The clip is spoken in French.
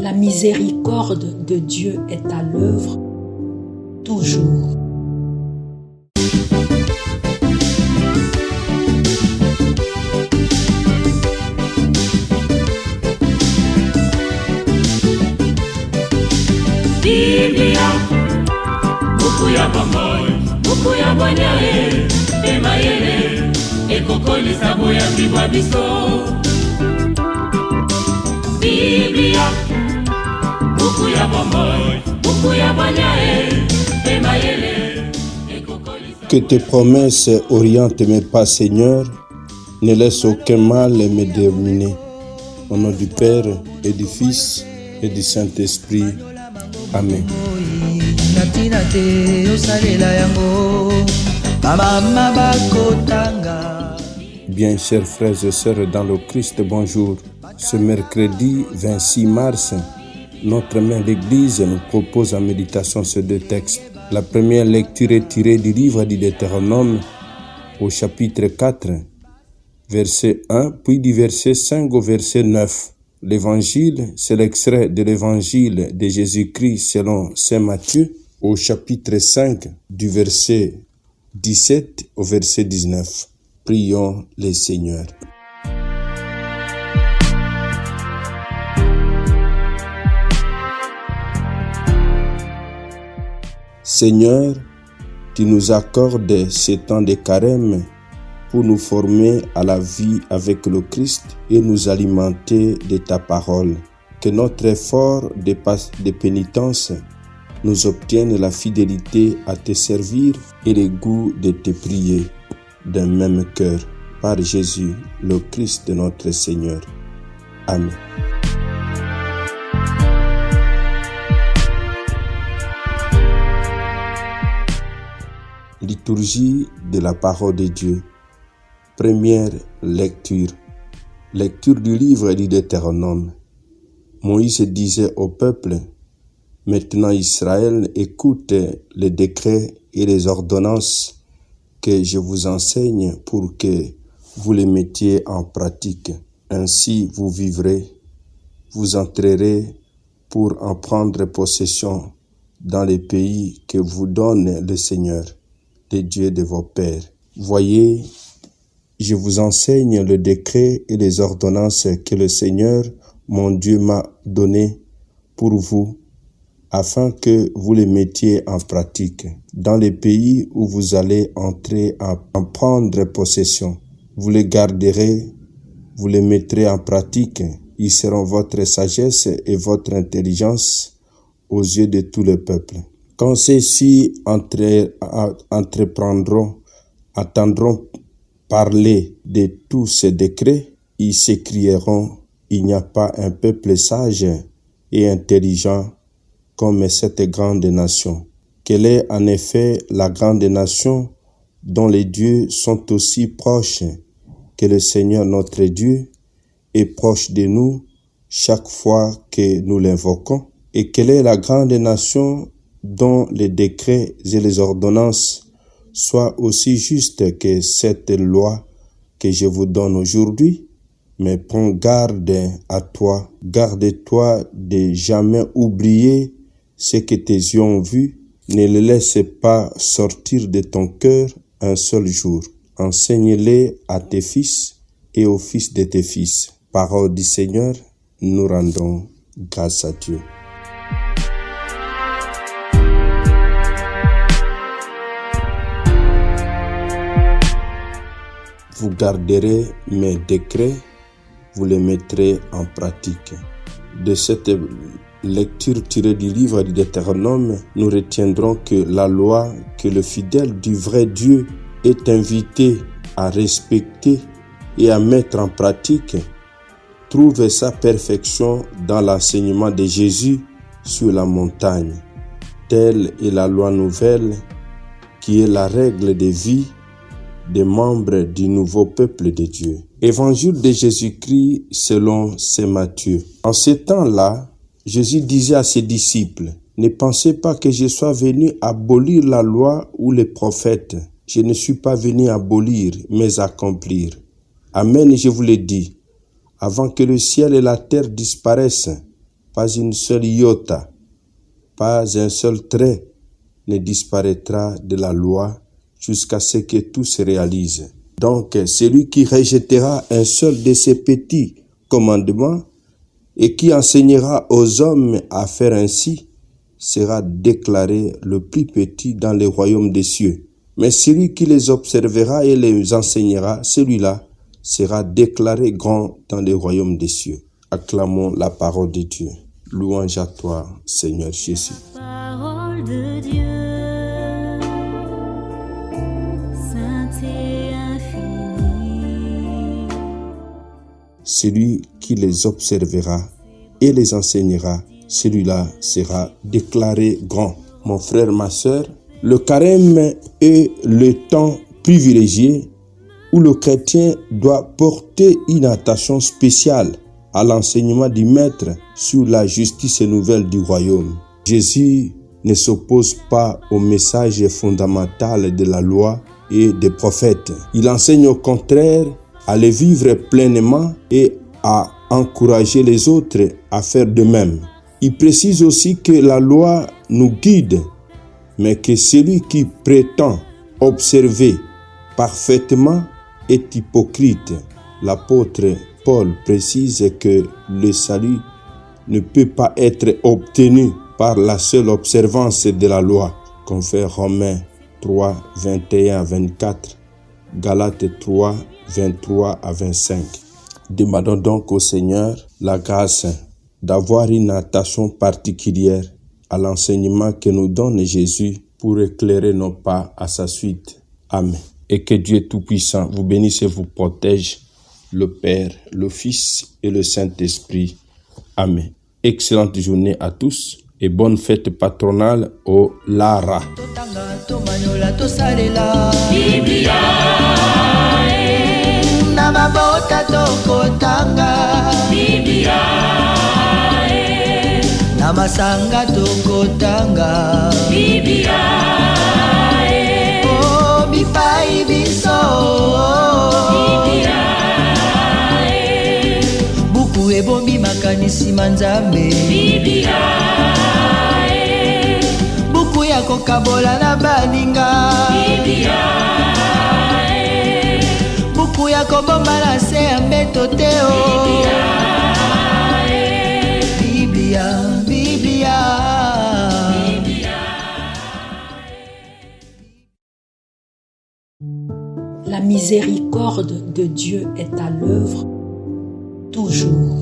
La miséricorde de Dieu est à l'œuvre toujours. Biblia, buku ya bomoi, buku ya bonyae, emayele, ekokolisa boya bibwa biso. Biblia, buku ya bomoi, buku ya bonyae, emayele, ekokolisa. Que tes promesses orientent mes pas, Seigneur, ne laisse aucun mal me dominer. Au nom du Père et du Fils et du Saint-Esprit. Amen. Bien, chers frères et sœurs dans le Christ, bonjour. Ce mercredi 26 mars, notre mère l'Église nous propose en méditation ces deux textes. La première lecture est tirée du livre du Deutéronome au chapitre 4, verset 1, puis du verset 5 au verset 9. L'évangile, c'est l'extrait de l'évangile de Jésus-Christ selon saint Matthieu au chapitre 5 du verset 17 au verset 19. Prions le Seigneur. Seigneur, tu nous accordes ce temps de carême pour nous former à la vie avec le Christ et nous alimenter de ta parole. Que notre effort de pénitence nous obtienne la fidélité à te servir et le goût de te prier d'un même cœur. Par Jésus, le Christ de notre Seigneur. Amen. Liturgie de la parole de Dieu. Première lecture. Lecture du livre du Deutéronome. Moïse disait au peuple, « Maintenant Israël, écoute les décrets et les ordonnances que je vous enseigne pour que vous les mettiez en pratique. Ainsi vous vivrez, vous entrerez pour en prendre possession dans les pays que vous donne le Seigneur, le Dieu de vos pères. Voyez, je vous enseigne le décret et les ordonnances que le Seigneur, mon Dieu, m'a données pour vous, afin que vous les mettiez en pratique dans les pays où vous allez entrer à en prendre possession. Vous les garderez, vous les mettrez en pratique. Ils seront votre sagesse et votre intelligence aux yeux de tout le peuple. Quand ceux-ci entendront parler de tous ces décrets, ils s'écrieront, il n'y a pas un peuple sage et intelligent comme cette grande nation. Quelle est en effet la grande nation dont les dieux sont aussi proches que le Seigneur notre Dieu est proche de nous chaque fois que nous l'invoquons? Et quelle est la grande nation dont les décrets et les ordonnances soient aussi justes que cette loi que je vous donne aujourd'hui? Mais prends garde à toi, garde-toi de jamais oublier ce que tes yeux ont vu, ne le laisse pas sortir de ton cœur un seul jour. Enseigne-les à tes fils et aux fils de tes fils. Parole du Seigneur, nous rendons grâce à Dieu. Vous garderez mes décrets, vous les mettrez en pratique. De cette lecture tirée du livre du Deutéronome, nous retiendrons que la loi que le fidèle du vrai Dieu est invité à respecter et à mettre en pratique trouve sa perfection dans l'enseignement de Jésus sur la montagne. Telle est la loi nouvelle qui est la règle de vie des membres du nouveau peuple de Dieu. Évangile de Jésus-Christ selon saint Matthieu. En ces temps-là, Jésus disait à ses disciples, « Ne pensez pas que je sois venu abolir la loi ou les prophètes. Je ne suis pas venu abolir, mais accomplir. Amen, je vous le dis, avant que le ciel et la terre disparaissent, pas une seule iota, pas un seul trait ne disparaîtra de la loi jusqu'à ce que tout se réalise. Donc, celui qui rejettera un seul de ces petits commandements et qui enseignera aux hommes à faire ainsi sera déclaré le plus petit dans le royaume des cieux. Mais celui qui les observera et les enseignera, celui-là sera déclaré grand dans le royaume des cieux. Acclamons la parole de Dieu. Louange à toi, Seigneur Jésus. Parole de Dieu, sainte et infinie. Celui qui les observera et les enseignera, celui-là sera déclaré grand. Mon frère, ma sœur, le carême est le temps privilégié où le chrétien doit porter une attention spéciale à l'enseignement du Maître sur la justice nouvelle du royaume. Jésus ne s'oppose pas au message fondamental de la loi et des prophètes. Il enseigne au contraire à les vivre pleinement et à encourager les autres à faire de même. Il précise aussi que la loi nous guide, mais que celui qui prétend observer parfaitement est hypocrite. L'apôtre Paul précise que le salut ne peut pas être obtenu par la seule observance de la loi, confère Romains 3, 21 à 24, Galates 3, 23 à 25. Demandons donc au Seigneur la grâce d'avoir une attention particulière à l'enseignement que nous donne Jésus pour éclairer nos pas à sa suite. Amen. Et que Dieu Tout-Puissant vous bénisse et vous protège, le Père, le Fils et le Saint-Esprit. Amen. Excellente journée à tous et bonne fête patronale au Lara. Biblia, na mabota tokotanga Biblia, na masanga tokotanga Biblia, oh bipai biso Biblia, buku ebombi makanisi manzambe Biblia, buku ya kokabola na baninga Biblia, buku ya kobomba na se ya mbeto te o Biblia, Biblia. La miséricorde de Dieu est à l'œuvre toujours.